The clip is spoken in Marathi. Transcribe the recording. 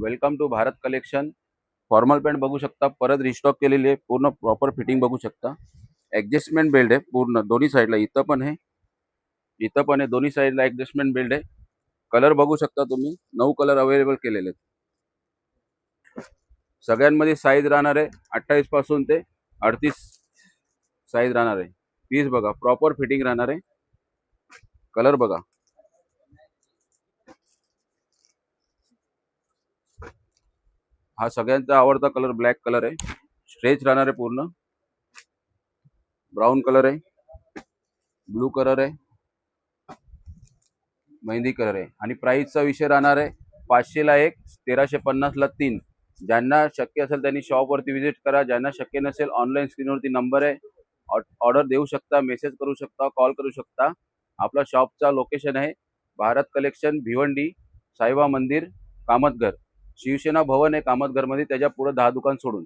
Welcome to Bharat collection. Formal pant बघू शकता, परत रिस्टॉक केलेली आहे, पूर्ण प्रॉपर फिटिंग बघू शकता। ऍडजस्टमेंट बेल्ट आहे पूर्ण दोन्ही साईडला, इथं पण आहे इथं पण आहे, दोन्ही साईडला ऍडजस्टमेंट बेल्ट आहे। कलर बघू शकता तुम्ही, 9 कलर अवेलेबल केलेले आहेत। सगळ्यांमध्ये साईज राहणार आहे 28 पासून ते 38 साईज राहणार आहे। पीस बघा, प्रॉपर फिटिंग राहणार आहे। कलर बघा, हा सगळ्यांचा आवडता कलर ब्लॅक कलर आहे, स्ट्रेच राहणार आहे पूर्ण। ब्राउन कलर आहे, ब्लू कलर आहे, मेहंदी कलर आहे। आणि प्राइसचा विषय राहणार आहे 500 ला एक, 1350 ला 3। ज्यांना शक्य असेल त्यांनी शॉपवरती व्हिजिट करा, ज्यांना शक्य नसेल ऑनलाईन स्क्रीनवरती नंबर आहे, ऑर्डर देऊ शकता, मेसेज करू शकता, कॉल करू शकता। आपला शॉपचा लोकेशन आहे भारत कलेक्शन, भिवंडी, साईबा मंदिर, कामतघर, शिवसेना भवन आहे कामतघरमध्ये, त्याच्या पुढे 10 दुकान सोडून।